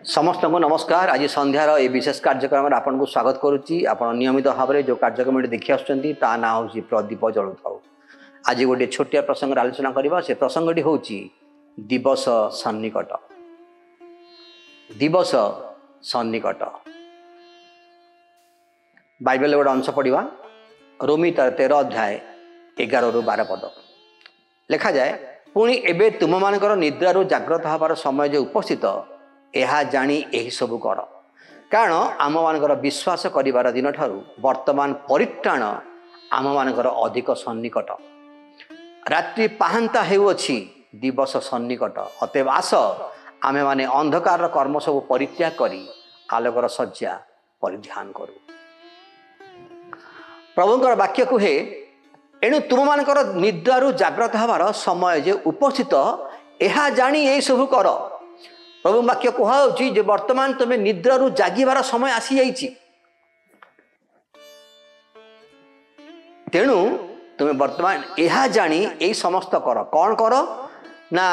समस्त को नमस्कार। आज संध्यार ये विशेष कार्यक्रम आपन को स्वागत करुच्ची। आपण नियमित भाव में जो कार्यक्रम देखी आसुचंती ता ना होची प्रदीप जलुथाऊ। आज गोटे छोटिया प्रसंग आलोचना करबा। से प्रसंगटी होची दिवस सन्निकट। दिवस सन्निकट बाइबल गोटे अंश पढ़ा। रोमी 13 अध्याय 11 ରୁ 12 पद लिखा जाए, पुणी एबे तुम मानकर निद्रारू जाग्रत हबार समय जो उपस्थित यह जानी यही सबू कर, कारण आम मानकर विश्वास करिवार दिन ठारू वर्तमान परित्राण आम मानकर अधिक सन्निकट। रात्रि पाहांता हेउअछि दिवस सन्निकट। अतएव आस आमे माने अंधकार कर्म सब परित्याग करी आलोकर शଯ୍या परिधान करू। प्रभुंकर वाक्य कुहे, एणु तुम मानकर निद्रारू जाग्रत हबार समय जे उपस्थित यह जानी यही सबू कर। प्रभु वाक्य कहुची जे वर्तमान तुम्हें निद्रारू जागिबार समय आसी जाइछि। तेणु तुम्हें वर्तमान यह जानी यही समस्त कर। कौन कर ना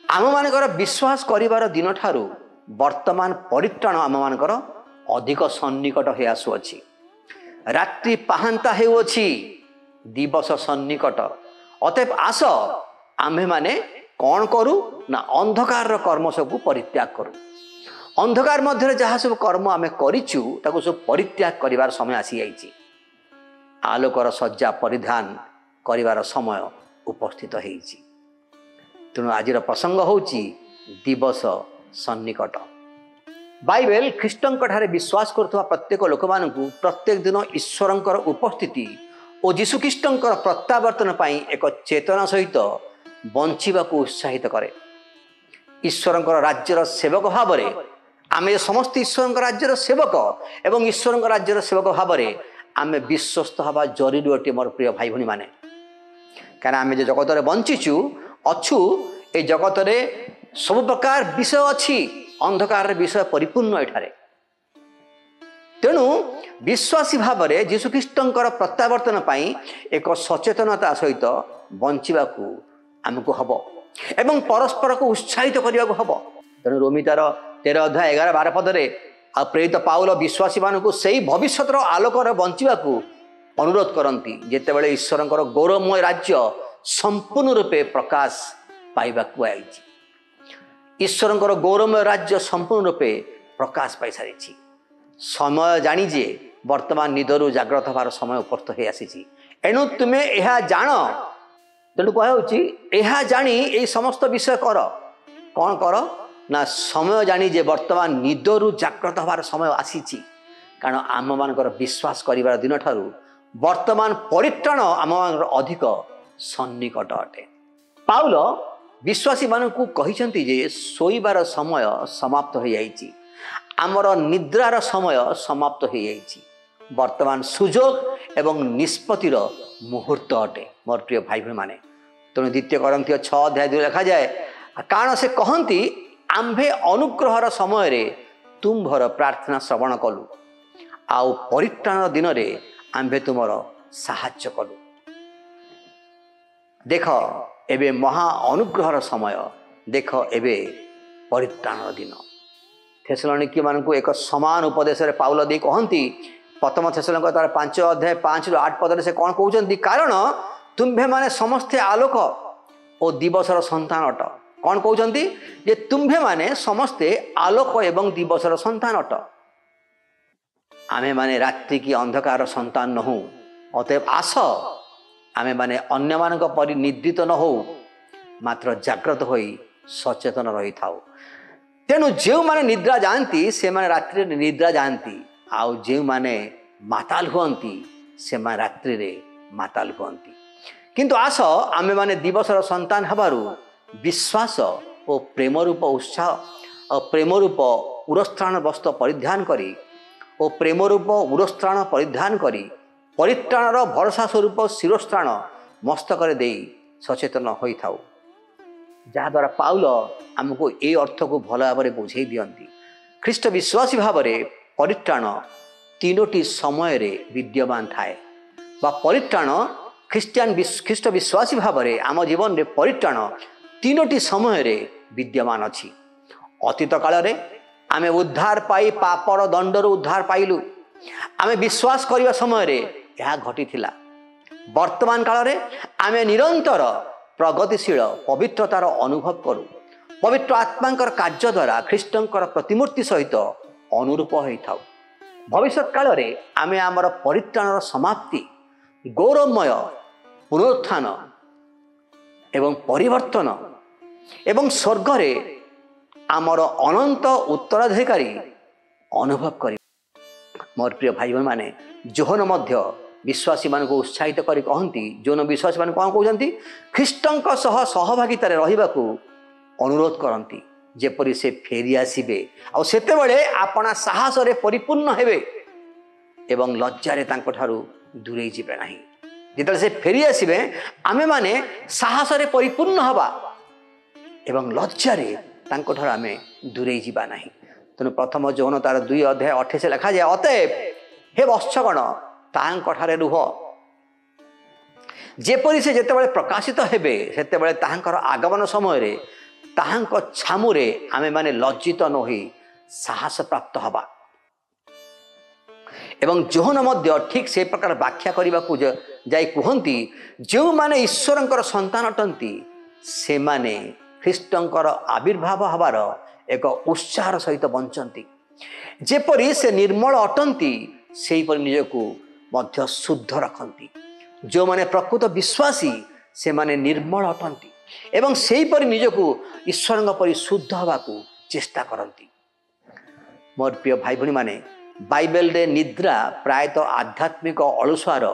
आम मानकर विश्वास करिवार दिन ठारू वर्तमान परित्राण आम मानकर अधिक सन्निकट हे आसुअछि। रात्रि पाहांता हेउअछि दिवस सन्निकट। अतएव आस आम्भे माने कौन करू ना अंधकार कर्म सब परित्याग करू। अंधकार मध्य जहाँ सब कर्म आमे करिचु ताको सब परित्याग करिवार समय आसी जाइछि। आलोकर शଯ୍या परिधान करिवार समय उपस्थित होइछि। तेणु आज प्रसंग होउछि दिवस सन्निकट। बाइबल ख्रीष्टंक ठारे विश्वास करथुवा प्रत्येक लोक मानकु प्रत्येक दिन ईश्वरंकर उपस्थिति और जीशु ख्रीष्टंकर प्रत्यावर्तन पाई एक चेतना सहित बंचिबा को उत्साहित करे। ईश्वरंकर राज्यर सेवक भाव में आमे समस्त ईश्वरंकर राज्यर सेवक एवं ईश्वरंकर राज्यर सेवक भाव में आमे विश्वस्त हवा जरूरी अटे। मोर प्रिय भाई भनी माने, कारण आमे जे जगत रे बंचिचु अछु, ए जगत रे सब प्रकार विषय अछि, अंधकार विषय परिपूर्ण एठारे। तेणु विश्वासी भाव में जीशु ख्रीष्टंकर प्रत्यावर्तन पाई एक सचेतनता सहित बंचिबा को आमको हब एवं परस्पर को उत्साहित करने को हब। तेणु रोमी 13 अध्याय 11-12 पदरे आ प्रेरित पाउल विश्वासी मानक से भविष्यतर आलोक बंचिबा को अनुरोध करती, जितेबाला ईश्वरंकर गौरवमय राज्य संपूर्ण रूपे प्रकाश पाइबा को आइछि। ईश्वरंकर गौरवमय राज्य संपूर्ण रूपे प्रकाश पाई सारी। समय जानिजे वर्तमान निदरू जाग्रत हबार समय उपस्थित हो आसी। एणु तुमे यह जान। तेणु कहुची यह जानी यही समस्त विषय कर। कौन कर ना समय जानी जे वर्तमान निदरू जाग्रत हबार समय आसी। कारण आम मानकर विश्वास करिवार दिन ठारू वर्तमान परित्राण आम मानकर अधिक सन्निकट अटे। पाउल विश्वासी मानकु कहिसंती जे सोइबार समय समाप्त हो जाइछि, आमर निद्रार समय समाप्त हो जाइछि। वर्तमान सुजोग एवं निष्पत्तिर मुहूर्त अटे। मोर प्रिय भाई भाई माने, तेणु 2 कोरिन्थियो 6 अध्याय 2 लिखा जाए, कारण से कहती आम्भे अनुग्रहर समय रे तुम्भर प्रार्थना श्रवण कलु, आउ परित्राण दिन रे आम्भे तुमर साहाय्य कलु। देख एबे महा अनुग्रहर समय, देख एबे परित्राण दिन। थेसलोनिकी मानकु एक समान उपदेश रे पाउल दे कहती, प्रथम थेसलोनिक 5 अध्याय 5 ରୁ 8 पद से कौन कहते, कारण तुम्भे माने समस्ते आलोक और दिवसर संतान अट। कौन कहते जे तुम्भे माने समस्ते आलोक एवं दिवसर संतान अट। आमे माने रात्रि की अंधकार संतान न हो अतएव आस आमे माने अन्य मानक परि निद्रित न हो मात्र जाग्रत होई सचेतन रही थाओ। तेणु जो माने निद्रा जानती से माने रात्रि निद्रा जानती आउ जो माने माताल हुअंती से माने रात्रि रे माताल हुअंती। किंतु आस आमे माने दिवसर संतान हबारु विश्वास और प्रेम रूप उत्साह और प्रेम रूप उरस्त्राण वस्त्र परिधान करी और प्रेम रूप उरस्त्राण परिधान करी परित्राणर भरसा स्वरूप शिरोस्त्राण मस्तक दे सचेतन होई थाउ। जहाद्वारा पाउल आमको ये अर्थ को भल भाव बुझे दियंती। ख्रीष्ट विश्वासी भाव में परित्राण तीनोटी समय रे विद्यमान थाए बा परित्राण ख्रीष्ट विश्वासी भाव में आम जीवन में परित्राण तीनोटी समय रे विद्यमान अछि। अतीत काल रे आमे उद्धार पाई पापर दंडर उद्धार पाइलु आमे विश्वास करने समय रे यह घटी थिला। वर्तमान काल रे आमे निरंतर प्रगतिशील पवित्रतार अनुभव करू पवित्र आत्मांकर कार्य द्वारा ख्रीष्टंकर प्रतिमूर्ति सहित अनुरूप होई थाउ। भविष्य काल रे आमे आमर परित्राणर समाप्ति गौरवमय पुनरुत्थान एवं परिवर्तन एवं स्वर्ग रे आमर अनंत उत्तराधिकारी अनुभव कर। मोर प्रिय भाई बहन माने जोहन मध्य विश्वासी मान को उत्साहित करी कहती जोन विश्वासी मान कौन कहते ख्रीष्टंक सह सहभागितार रहिबाकू अनुरोध करती जेपरी से फेरी आसीबे आ सेते बेले आपना साहस रे परिपूर्ण हेबे एवं लज्जारे तांको ठारू दूरे जिबे नाही। जेतले से फेरी आसीबे आमे माने साहस रे परिपूर्ण हबा एवं लज्जारे तांको ठारू आमे दूरे जिबा नाही। तेणु प्रथम जोहन तार 2 अध्याय 28 लिखा जाए अतएव हे वत्सगण ताहांक ठारे रुह जेपरी से जेतेबेले प्रकाशित हेबे सेतेबेले ताहांकर आगमन समय रे ताहांक छामुरे आमे माने लज्जित न होई साहस प्राप्त हबा। एवं जोहन मध्य ठीक से प्रकार व्याख्या करने को जाई कहती जो माने ईश्वरंकर संतान अटंती से माने ख्रीष्टंकर आविर्भाव हबार एक उत्साह सहित बंचंती जेपरी से निर्मल अटंती से निजको मध्य शुद्ध रखती। जो माने प्रकृत विश्वासी से माने निर्मल अटंती एवं से निजको ईश्वर परि शुद्ध हवाकू चेष्टा करती। मोर प्रिय भाई भनी माने बाइबल रे निद्रा प्रायतः आध्यात्मिक अलुसार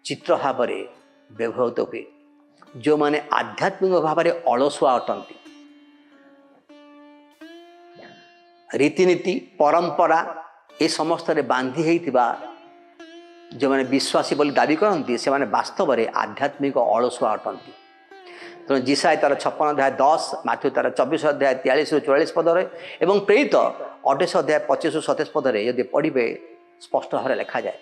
चित्र भाव में व्यवहृत हुए। जो माने आध्यात्मिक भाव में अलसुआ अटंती रीतिनीति परंपरा ये समस्त बांधी होइतिबा जो माने विश्वासी बोली दाबी करती से माने वास्तव में आध्यात्मिक अलसुआ अटंती। तेणु जिसाय तार 56 अध्याय 10 माथ्यू तार 24 अध्याय 43 ରୁ 44 पदरे एवं प्रेरित 28 अध्याय 25 ରୁ 27 पदरे यदि पढ़िबे स्पष्ट भाव लेखा जाए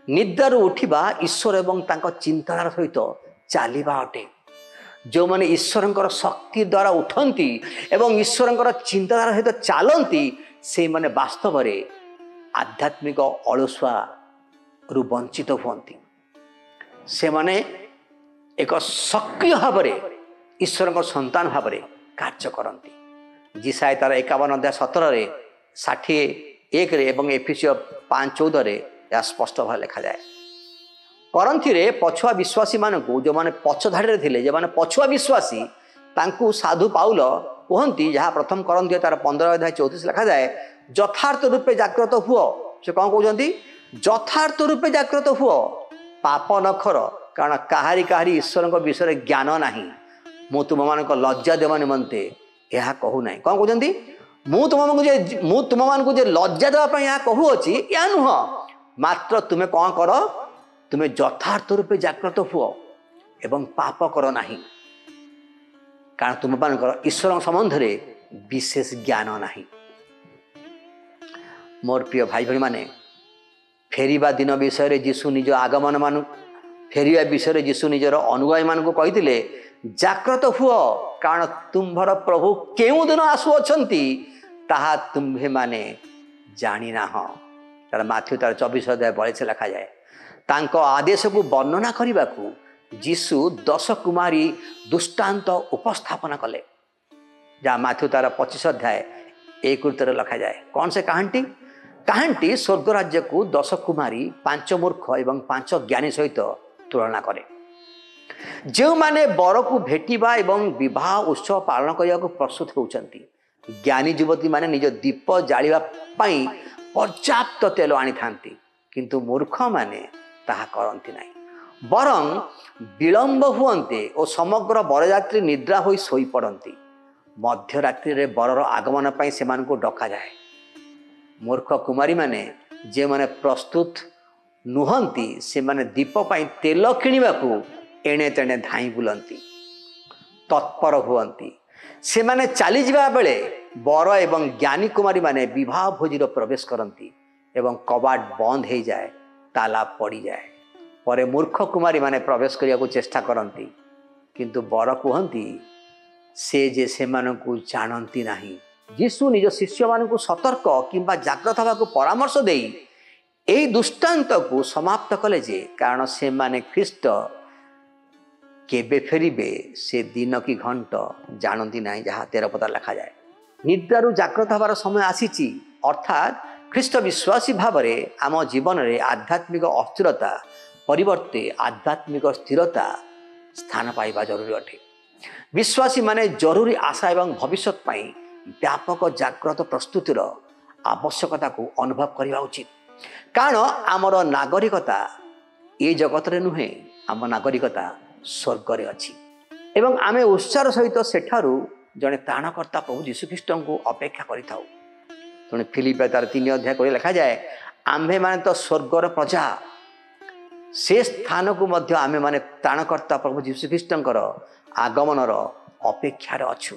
निद्रारू उठिबा ईश्वर एवं तांको चिंताधारा सहित चलिबा अटे। जो माने ईश्वरंकर शक्ति द्वारा उठंती एवं ईश्वरंकर चिंताधारा सहित चलती से माने वास्तव में आध्यात्मिक अलसुआ रु वंचित हुअंती। से माने एक सक्रिय भाव में ईश्वर संतान भाव में कार्य करती। जिसाय तार 51 अध्याय 17 रे 61 रे एवं एफिसियो 5:14 रे यह स्पष्ट भाव लिखा जाए। करंथी रे पछुआ विश्वासी मानकू जो माने पछ धाड़ी थे जो माने पछुआ विश्वासी तांकू साधु पाउल कहती जहाँ प्रथम करंथी तार 15 अध्याय 34 लिखा जाए यथार्थ रूपे जाग्रत हुओ। से कौन कहते यथार्थ रूपे जाग्रत हुओ पाप नखर कारण काहारी काहारी ईश्वर विषय ज्ञान नाही मु तुम मान लज्जा देवा निमंते यह कहू ना। कौन कहते मु तुम मान को लज्जा देवाई यह कहूची या नुह मात्र तुम्हें कौन कर तुम्हें यथार्थ रूपे जाग्रत हुओ एवं पाप कर नाही कारण तुम मान ईश्वर संबंध में विशेष ज्ञान नाही। मोर प्रिय भाई भाई माने फेरिबा दिन विषय जीशु निज आगमन मान फेरिया विषय जीशु निजर अनुगामी मान को कही जाग्रत हुओ कारण तुम्भर प्रभु केउ दिन आसुअछंती ताहा तुम्भे माने जानी ना हो। तार माथ्यू तार 24 अध्याय 42 लिखा जाए तांको आदेश को वर्णना करने को जीशु 10 कुमारी दृष्टांत उपस्थापना कले जहाँ माथ्यू तार 25 अध्याय 1 लिखा जाए। कौन से कहानी କାହାଣୀଟି ସ୍ୱର୍ଗ ରାଜ୍ୟକୁ 10 କୁମାରୀ 5 ମୂର୍ଖ ଏବଂ 5 ଜ୍ଞାନୀ ସହିତ ତୁଳନା କରେ। ଯେଉଁମାନେ ବରକୁ ଭେଟିବା ଏବଂ ବିବାହ ଉତ୍ସବ ପାଳନ କରିବାକୁ ପ୍ରସ୍ତୁତ ହେଉଛନ୍ତି, ଜ୍ଞାନୀ ଯୁବତୀମାନେ ନିଜ ଦୀପ ଜାଳିବା ପାଇଁ ପର୍ଯ୍ୟାପ୍ତ ତେଲ ଆଣିଥାନ୍ତି, କିନ୍ତୁ ମୂର୍ଖମାନେ ତାହା କରନ୍ତି ନାହିଁ। ବରଂ ବିଳମ୍ବ ହୁଅନ୍ତେ ଓ ସମଗ୍ର ବରଯାତ୍ରୀ ନିଦ୍ରା ହୋଇ ଶୋଇପଡ଼ନ୍ତି। ମଧ୍ୟରାତ୍ରିରେ ବରର ଆଗମନ ପାଇଁ ସେମାନଙ୍କୁ ଡକାଯାଏ। ମୂର୍ଖ କୁମାରୀମାନେ ଯେଉଁମାନେ ପ୍ରସ୍ତୁତ ନୁହନ୍ତି, ସେମାନେ ଦୀପ ପାଇଁ ତେଲ କିଣିବାକୁ ଏଣେ ତେଣେ ଧାଇଁ ବୁଲନ୍ତି, ତତ୍ପର ହୁଅନ୍ତି। ସେମାନେ ଚାଲିଯିବା ବେଳେ ବର ଏବଂ ଜ୍ଞାନୀ କୁମାରୀମାନେ ବିବାହ ଭୋଜିର ପ୍ରବେଶ କରନ୍ତି ଏବଂ କବାଟ ବନ୍ଦ ହୋଇଯାଏ, ତାଲା ପଡ଼ିଯାଏ। ପରେ ମୂର୍ଖ କୁମାରୀମାନେ ପ୍ରବେଶ କରିବାକୁ ଚେଷ୍ଟା କରନ୍ତି, କିନ୍ତୁ ବର କୁହନ୍ତି ସେ ଯେ ସେମାନଙ୍କୁ ଜାଣନ୍ତି ନାହିଁ। ଯୀଶୁ ନିଜ ଶିଷ୍ୟମାନଙ୍କୁ ସତର୍କ କିମ୍ବା ଜାଗ୍ରତ ହେବାକୁ ପରାମର୍ଶ ଦେଇ ଏହି ଦୃଷ୍ଟାନ୍ତକୁ ସମାପ୍ତ କଲେ ଯେ କାରଣ ସେମାନେ ଖ୍ରୀଷ୍ଟ କେବେ ଫେରିବେ ସେ ଦିନ କି ଘଣ୍ଟ ଜାଣନ୍ତି ନାହିଁ, ଯାହା 13 ପଦରେ ଲେଖାଯାଏ। ନିଦ୍ରାରୁ ଜାଗ୍ରତ ହେବାର ସମୟ ଆସିଛି, ଅର୍ଥାତ୍ ଖ୍ରୀଷ୍ଟ ବିଶ୍ୱାସୀ ଭାବରେ ଆମ ଜୀବନରେ ଆଧ୍ୟାତ୍ମିକ ଅସ୍ଥିରତା ପରିବର୍ତ୍ତେ ଆଧ୍ୟାତ୍ମିକ ସ୍ଥିରତା ସ୍ଥାନ ପାଇବା ଜରୁରୀ ଅଟେ। ବିଶ୍ୱାସୀମାନେ ଜରୁରୀ ଆଶା ଏବଂ ଭବିଷ୍ୟତ ପାଇଁ ବ୍ୟାପକ ଜାଗ୍ରତ ପ୍ରସ୍ତୁତିର ଆବଶ୍ୟକତାକୁ ଅନୁଭବ କରିବା ଉଚିତ। କାରଣ ଆମର ନାଗରିକତା ଏ ଜଗତରେ ନୁହେଁ, ଆମ ନାଗରିକତା ସ୍ୱର୍ଗରେ ଅଛି ଏବଂ ଆମେ ଉତ୍ସାହର ସହିତ ସେଠାରୁ ଜଣେ ତ୍ରାଣକର୍ତ୍ତା ପ୍ରଭୁ ଯୀଶୁଖ୍ରୀଷ୍ଟଙ୍କୁ ଅପେକ୍ଷା କରିଥାଉ। ତେଣୁ ଫିଲିପିଓ 3 ଅଧ୍ୟାୟ କରି ଲେଖାଯାଏ, ଆମ୍ଭେମାନେ ତ ସ୍ୱର୍ଗର ପ୍ରଜା, ସେ ସ୍ଥାନକୁ ମଧ୍ୟ ଆମେମାନେ ତ୍ରାଣକର୍ତ୍ତା ପ୍ରଭୁ ଯୀଶୁଖ୍ରୀଷ୍ଟଙ୍କର ଆଗମନର ଅପେକ୍ଷାରେ ଅଛୁ।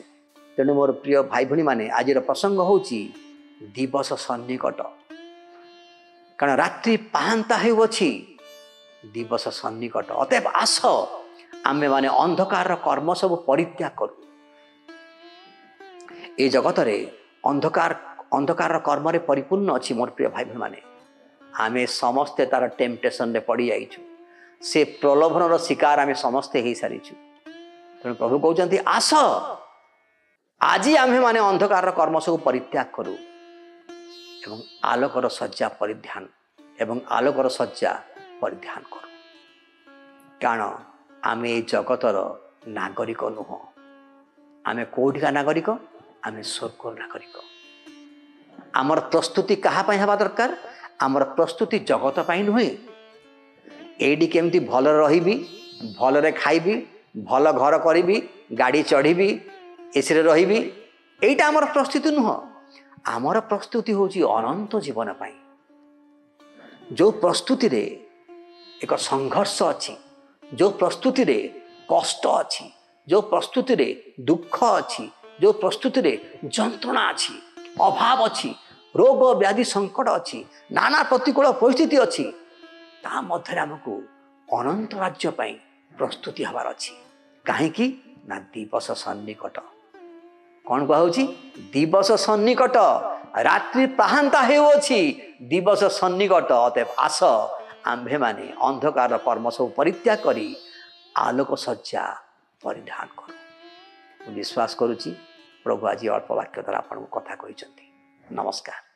ତେଣୁ ମୋର ପ୍ରିୟ ଭାଇ ଭଉଣୀମାନେ, ଆଜିର ପ୍ରସଙ୍ଗ ହେଉଛି ଦିବସ ସନ୍ନିକଟ। କାରଣ ରାତ୍ରି ପାହାନ୍ତା ହେଉଅଛି, ଦିବସ ସନ୍ନିକଟ। ଅତଏବ ଆସ ଆମେମାନେ ଅନ୍ଧକାରର କର୍ମ ସବୁ ପରିତ୍ୟାଗ କରୁ। ଏ ଜଗତରେ ଅନ୍ଧକାରର କର୍ମରେ ପରିପୂର୍ଣ୍ଣ ଅଛି। ମୋର ପ୍ରିୟ ଭାଇ ଭଉଣୀମାନେ, ଆମେ ସମସ୍ତେ ତାର ଟେମ୍ପଟେସନରେ ପଡ଼ିଯାଇଛୁ, ସେ ପ୍ରଲୋଭନର ଶିକାର ଆମେ ସମସ୍ତେ ହେଇସାରିଛୁ। ତେଣୁ ପ୍ରଭୁ କହୁଛନ୍ତି ଆସ, ଆଜି ଆମ୍ଭେମାନେ ଅନ୍ଧକାରର କର୍ମ ସବୁ ପରିତ୍ୟାଗ କରୁ ଏବଂ ଆଲୋକର ଶଯ୍ୟା ପରିଧାନ କରୁ। କାରଣ ଆମେ ଏ ଜଗତର ନାଗରିକ ନୁହଁ। ଆମେ କୋଉଠିକା ନାଗରିକ? ଆମେ ସ୍ୱର୍ଗର ନାଗରିକ। ଆମର ପ୍ରସ୍ତୁତି କାହା ପାଇଁ ହେବା ଦରକାର? ଆମର ପ୍ରସ୍ତୁତି ଜଗତ ପାଇଁ ନୁହେଁ। ଏଇଠି କେମିତି ଭଲରେ ରହିବି, ଭଲରେ ଖାଇବି, ଭଲ ଘର କରିବି, ଗାଡ଼ି ଚଢ଼ିବି, ଏସିରେ ରହିବି, ଏଇଟା ଆମର ପ୍ରସ୍ତୁତି ନୁହଁ। ଆମର ପ୍ରସ୍ତୁତି ହେଉଛି ଅନନ୍ତ ଜୀବନ ପାଇଁ। ଯେଉଁ ପ୍ରସ୍ତୁତିରେ ଏକ ସଂଘର୍ଷ ଅଛି, ଯେଉଁ ପ୍ରସ୍ତୁତିରେ କଷ୍ଟ ଅଛି, ଯେଉଁ ପ୍ରସ୍ତୁତିରେ ଦୁଃଖ ଅଛି, ଯେଉଁ ପ୍ରସ୍ତୁତିରେ ଯନ୍ତ୍ରଣା ଅଛି, ଅଭାବ ଅଛି, ରୋଗ ବ୍ୟାଧି ସଙ୍କଟ ଅଛି, ନାନା ପ୍ରତିକୂଳ ପରିସ୍ଥିତି ଅଛି, ତା ମଧ୍ୟରେ ଆମକୁ ଅନନ୍ତ ରାଜ୍ୟ ପାଇଁ ପ୍ରସ୍ତୁତି ହେବାର ଅଛି। କାହିଁକି ନା ଦିବସ ସନ୍ନିକଟ। କ'ଣ କୁହାହେଉଛି? ଦିବସ ସନ୍ନିକଟ, ରାତ୍ରି ପାହାନ୍ତା ହେଉଅଛି, ଦିବସ ସନ୍ନିକଟ। ଅତଏବ ଆସ ଆମ୍ଭେମାନେ ଅନ୍ଧକାରର କର୍ମ ସବୁ ପରିତ୍ୟାଗ କରି ଆଲୋକ ଶଯ୍ୟା ପରିଧାନ କରୁ। ମୁଁ ବିଶ୍ୱାସ କରୁଛି ପ୍ରଭୁ ଆଜି ଅଳ୍ପ ବାକ୍ୟ ଦ୍ୱାରା ଆପଣଙ୍କୁ କଥା କହିଛନ୍ତି। ନମସ୍କାର।